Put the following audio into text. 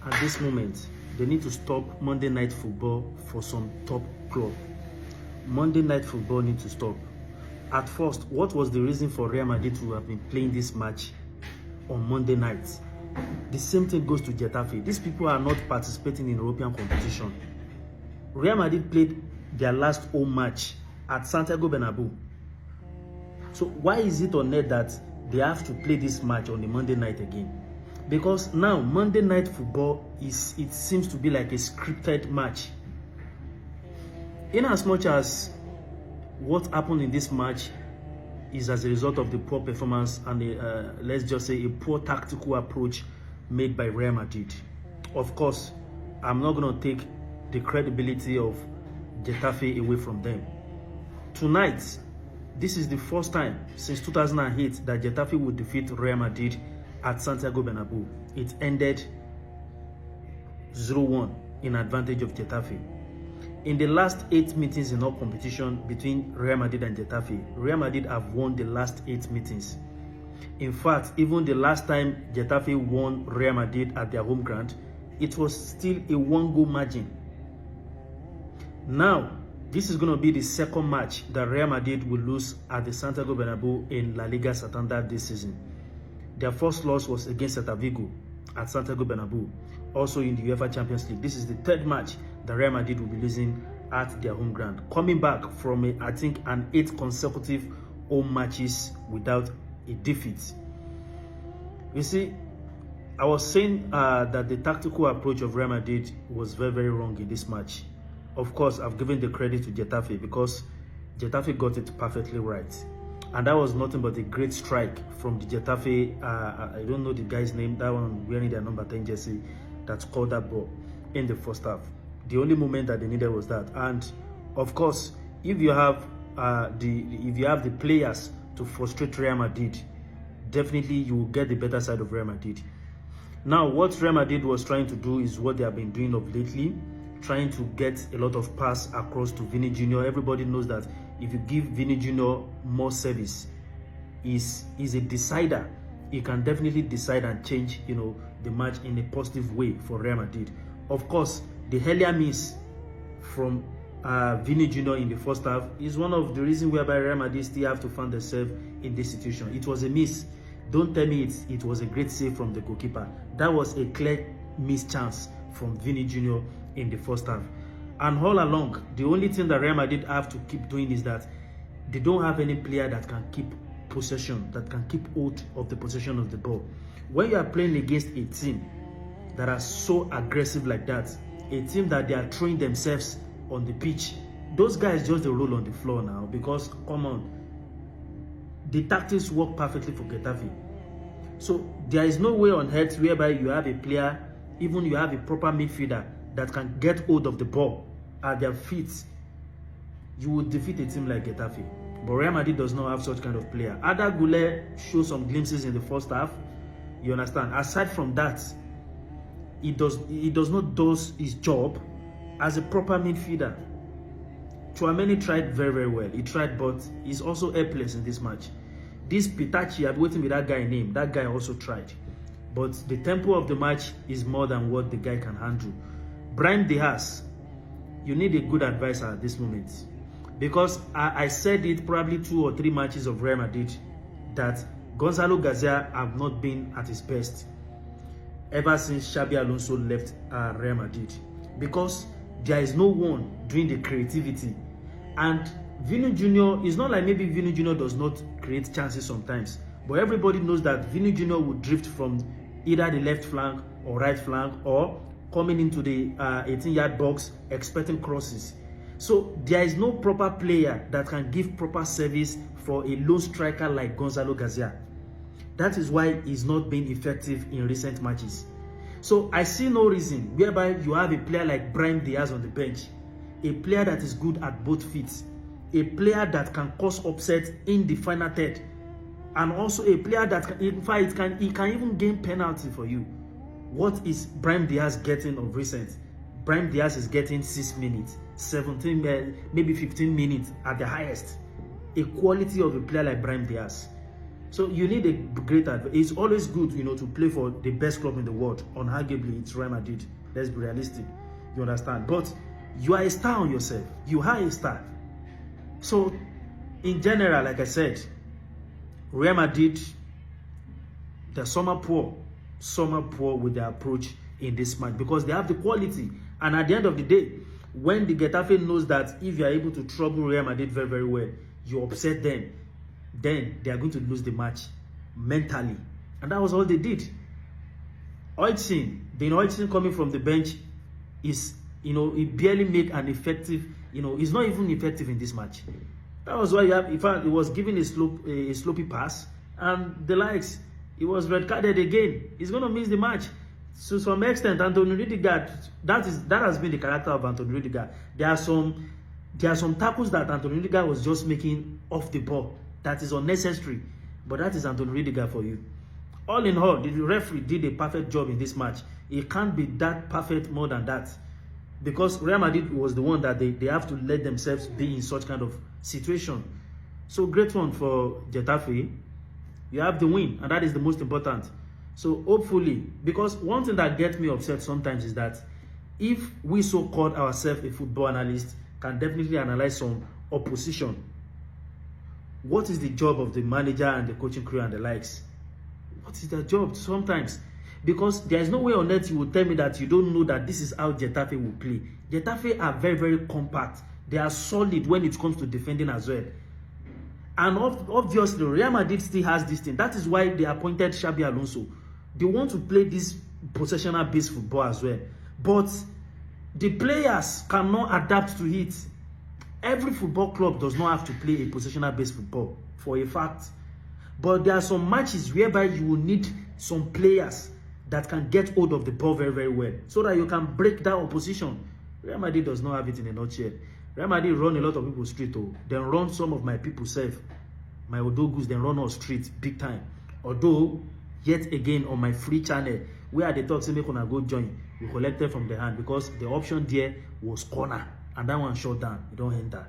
at this moment, they need to stop Monday Night Football for some top club. Monday Night Football needs to stop. At first, what was the reason for Real Madrid to have been playing this match on Monday night? The same thing goes to Getafe. These people are not participating in European competition. Real Madrid played their last home match at Santiago Bernabeu. So why is it on net that they have to play this match on the Monday night again? Because now Monday Night Football it seems to be like a scripted match. In as much as what happened in this match is as a result of the poor performance and let's just say a poor tactical approach made by Real Madrid. Of course, I'm not going to take the credibility of Getafe away from them. Tonight, this is the first time since 2008 that Getafe would defeat Real Madrid at Santiago Bernabeu. It ended 0-1 in advantage of Getafe. In the last 8 meetings in all competition between Real Madrid and Getafe, Real Madrid have won the last 8 meetings. In fact, even the last time Getafe won Real Madrid at their home ground, it was still a 1-goal margin. Now, this is going to be the second match that Real Madrid will lose at the Santiago Bernabeu in La Liga Santander this season. Their first loss was against Celta Vigo at Santiago Bernabeu, also in the UEFA Champions League. This is the third match that Real Madrid will be losing at their home ground, coming back from I think an 8 consecutive home matches without a defeat. You see, I was saying that the tactical approach of Real Madrid was very, very wrong in this match. Of course, I've given the credit to Getafe because Getafe got it perfectly right. And that was nothing but a great strike from the Getafe, I don't know the guy's name, that one wearing their number 10 jersey that scored that ball in the first half. The only moment that they needed was that. And of course, if you have the players to frustrate Real Madrid, definitely you will get the better side of Real Madrid. Now, what Real Madrid was trying to do is what they have been doing of lately, trying to get a lot of pass across to Vini Jr. Everybody knows that if you give Vini Jr. more service, is a decider. He can definitely decide and change, the match in a positive way for Real Madrid. Of course, the earlier miss from Vini Jr. in the first half is one of the reasons whereby Real Madrid still have to find themselves in this situation. It was a miss. Don't tell me it was a great save from the goalkeeper. That was a clear missed chance from Vini Jr. in the first half. And all along, the only thing that Real Madrid have to keep doing is that they don't have any player that can keep possession, that can keep hold of the possession of the ball. When you are playing against a team that are so aggressive like that, a team that they are throwing themselves on the pitch, those guys just roll on the floor now because, come on, the tactics work perfectly for Getafe. So there is no way on earth whereby you have a player, even you have a proper midfielder that can get hold of the ball at their feet, you would defeat a team like Getafe. But Real Madrid does not have such kind of player. Ada Goulet showed some glimpses in the first half. You understand? Aside from that, he does not do his job as a proper midfielder. Tchouaméni tried very, very well. He tried, but he's also helpless in this match. This Pitachi, I've been waiting with that guy name. That guy also tried. But the tempo of the match is more than what the guy can handle. Brahim Diaz, you need a good advisor at this moment. Because I said it probably 2 or 3 matches of Real Madrid that Gonzalo Garcia have not been at his best ever since Xabi Alonso left Real Madrid. Because there is no one doing the creativity. And Vini Jr. is not like maybe Vini Jr. does not create chances sometimes. But everybody knows that Vini Jr. would drift from either the left flank or right flank or coming into the 18-yard box expecting crosses. So there is no proper player that can give proper service for a lone striker like Gonzalo Garcia. That is why he's not been effective in recent matches. So I see no reason whereby you have a player like Brahim Diaz on the bench, a player that is good at both feet, a player that can cause upset in the final third, and also a player that in fact he can even gain penalty for you. What is Brahim Diaz getting of recent? Brahim Diaz is getting 6 minutes, 17, maybe 15 minutes at the highest. A quality of a player like Brahim Diaz. So you need a great advantage. It's always good, to play for the best club in the world. Unarguably, it's Real Madrid. Let's be realistic. You understand? But you are a star on yourself. You are a star. So, in general, like I said, Real Madrid, they're somewhat poor with their approach in this match because they have the quality. And at the end of the day, when the Getafe knows that if you are able to trouble Real Madrid very, very well, you upset them, then they are going to lose the match mentally. And that was all they did. Oitzin coming from the bench is, he barely make an effective, he's not even effective in this match. That was why in fact, he was given a sloppy pass, and the likes, he was red carded again. He's going to miss the match. So to some extent, Antonio Rudiger, that has been the character of Antonio Rudiger. There are some tackles that Antonio Rudiger was just making off the ball that is unnecessary, but that is Antonio Rudiger for you. All in all, the referee did a perfect job in this match. It can't be that perfect more than that, because Real Madrid was the one that they have to let themselves be in such kind of situation. So great one for Getafe. You have the win, and that is the most important. So hopefully, because one thing that gets me upset sometimes is that if we so-called ourselves a football analyst can definitely analyze some opposition, what is the job of the manager and the coaching crew and the likes? What is their job sometimes? Because there is no way on earth you will tell me that you don't know that this is how Getafe will play. Getafe are very, very compact. They are solid when it comes to defending as well. And obviously, Real Madrid still has this thing. That is why they appointed Xabi Alonso. They want to play this possessional-based football as well. But the players cannot adapt to it. Every football club does not have to play a possessional-based football, for a fact. But there are some matches whereby you will need some players that can get hold of the ball very, very well, so that you can break down opposition. Real Madrid does not have it in a nutshell. Real Madrid run a lot of people street, then run some of my people safe. My Odogus, then run us street big time. Although, yet again on my free channel, where they talk, say make una go join, we collected from the hand because the option there was corner, and that one shut down. You don't enter.